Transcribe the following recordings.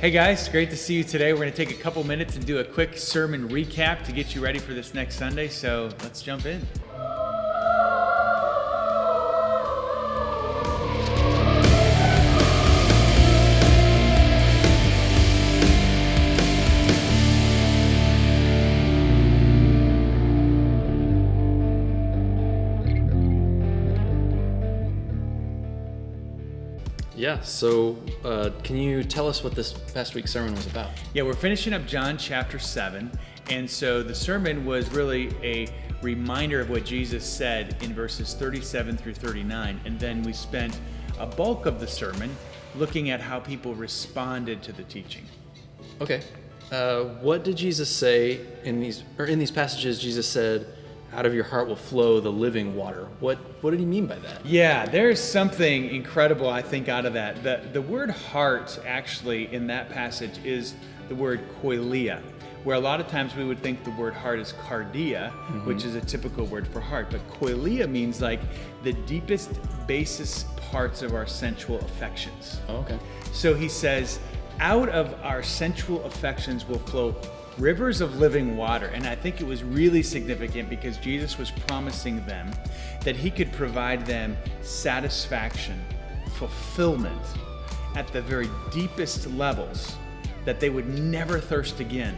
Hey guys, great to see you today. We're going to take a couple minutes and do a quick sermon recap to get you ready for this next Sunday. So let's jump in. Yeah, so can you tell us what this past week's sermon was about? Yeah, we're finishing up John chapter 7. And so the sermon was really a reminder of what Jesus said in verses 37 through 39. And then we spent a bulk of the sermon looking at how people responded to the teaching. Okay. What did Jesus say in these passages? Jesus said, out of your heart will flow the living water. What did he mean by that? Yeah, there's something incredible, I think, out of that. The word heart, actually, in that passage is the word koilia, where a lot of times we would think the word heart is cardia, which is a typical word for heart. But koilia means like the deepest, basest parts of our sensual affections. Oh, okay. So he says, out of our sensual affections will flow rivers of living water. And I think it was really significant because Jesus was promising them that he could provide them satisfaction, fulfillment at the very deepest levels, that they would never thirst again.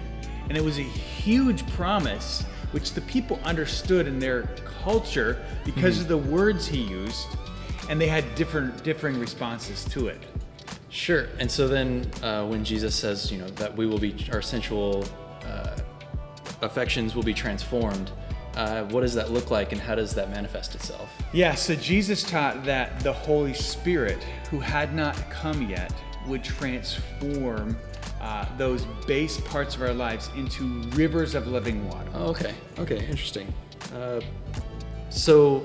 And it was a huge promise which the people understood in their culture because of the words he used, and they had differing responses to it. Sure. And so then when Jesus says, that our sensual affections will be transformed, what does that look like and how does that manifest itself? Yeah, so Jesus taught that the Holy Spirit, who had not come yet, would transform those base parts of our lives into rivers of living water. Oh, okay. Okay, interesting. So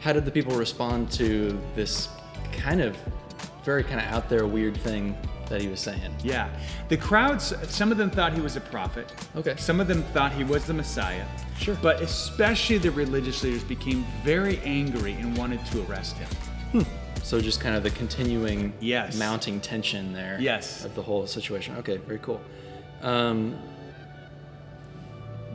how did the people respond to this very out there weird thing that he was saying? Yeah. The crowds, some of them thought he was a prophet. Okay. Some of them thought he was the Messiah. Sure. But especially the religious leaders became very angry and wanted to arrest him. So just kind of the continuing Yes. mounting tension there Yes. of the whole situation. Okay, very cool.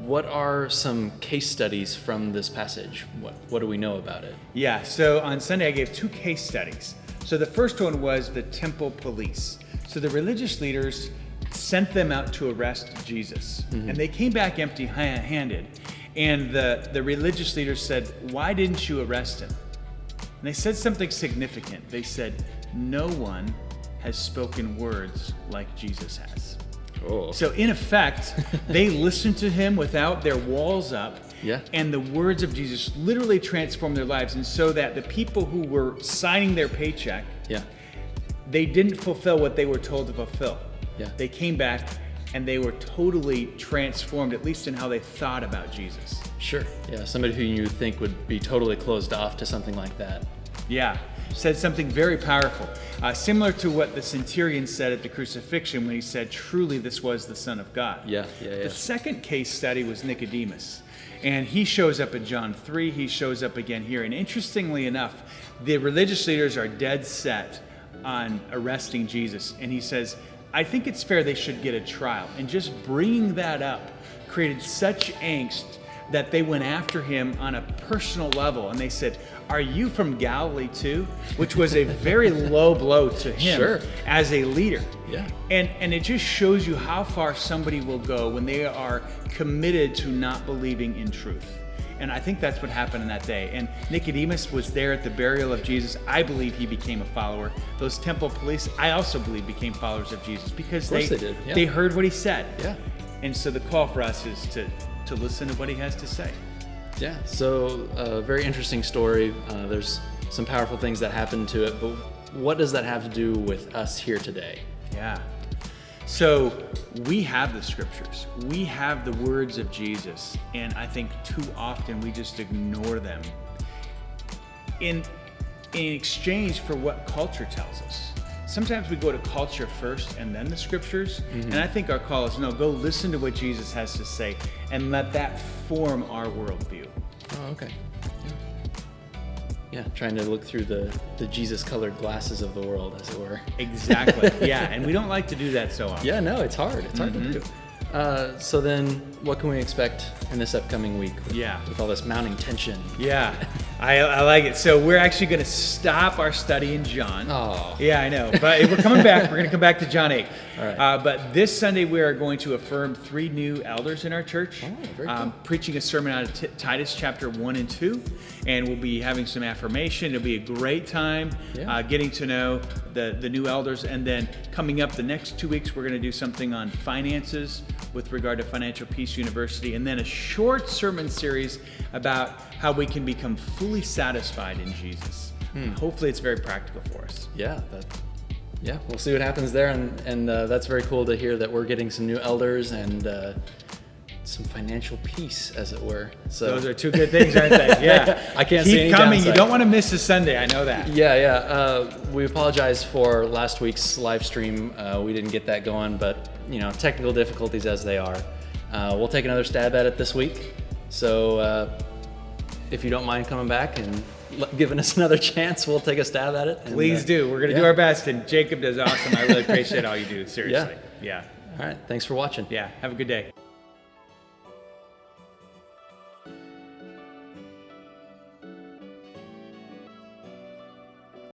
What are some case studies from this passage? What do we know about it? Yeah, so on Sunday I gave 2 case studies. So the first one was the temple police. So the religious leaders sent them out to arrest Jesus. And they came back empty-handed. And the religious leaders said, "Why didn't you arrest him?" And they said something significant. They said, "No one has spoken words like Jesus has." Oh. So in effect, they listened to him without their walls up. Yeah. And the words of Jesus literally transformed their lives. And so that the people who were signing their paycheck, Yeah. they didn't fulfill what they were told to fulfill. Yeah. They came back and they were totally transformed, at least in how they thought about Jesus. Sure. Yeah, somebody who you think would be totally closed off to something like that. Yeah, said something very powerful. Similar to what the centurion said at the crucifixion when he said, "Truly this was the Son of God." Yeah. The second case study was Nicodemus. And he shows up in John 3, he shows up again here. And interestingly enough, the religious leaders are dead set on arresting Jesus. And he says, "I think it's fair they should get a trial." And just bringing that up created such angst that they went after him on a personal level. And they said, "Are you from Galilee too?" Which was a very low blow to him Sure. as a leader. Yeah. And it just shows you how far somebody will go when they are committed to not believing in truth. And I think that's what happened in that day. And Nicodemus was there at the burial of Jesus. I believe he became a follower. Those temple police, I also believe, became followers of Jesus because Of course they did, yeah. they heard what he said. Yeah. And so the call for us is to listen to what he has to say. Yeah, so a very interesting story. There's some powerful things that happened to it, but what does that have to do with us here today? Yeah. So we have the scriptures. We have the words of Jesus. And I think too often we just ignore them in exchange for what culture tells us. Sometimes we go to culture first and then the scriptures. And I think our call is, no, go listen to what Jesus has to say and let that form our worldview. Oh, okay. Yeah, trying to look through the Jesus-colored glasses of the world, as it were. Exactly. Yeah, and we don't like to do that so often. Yeah, no, it's hard. It's hard to do. So then, what can we expect in this upcoming week? With all this mounting tension. Yeah, I like it. So we're actually going to stop our study in John. Oh. Yeah, I know. But we're coming back. We're going to come back to John 8. All right. But this Sunday, we are going to affirm 3 new elders in our church. Oh, very cool. Preaching a sermon out of Titus chapter 1 and 2. And we'll be having some affirmation. It'll be a great time getting to know the new elders. And then coming up the next 2 weeks, we're going to do something on finances with regard to Financial Peace University. And then a short sermon series about how we can become fully satisfied in Jesus. Hopefully it's very practical for us. Yeah, we'll see what happens there, and that's very cool to hear that we're getting some new elders and some financial peace, as it were. So those are 2 good things, aren't they? Yeah, I can't see any Keep coming. downside. You don't want to miss a Sunday. I know that. We apologize for last week's live stream. We didn't get that going, but technical difficulties as they are. We'll take another stab at it this week. So if you don't mind coming back and giving us another chance, we'll take a stab at it. Please do. We're going to do our best. And Jacob does awesome. I really appreciate all you do. Seriously. Yeah. All right. Thanks for watching. Yeah. Have a good day.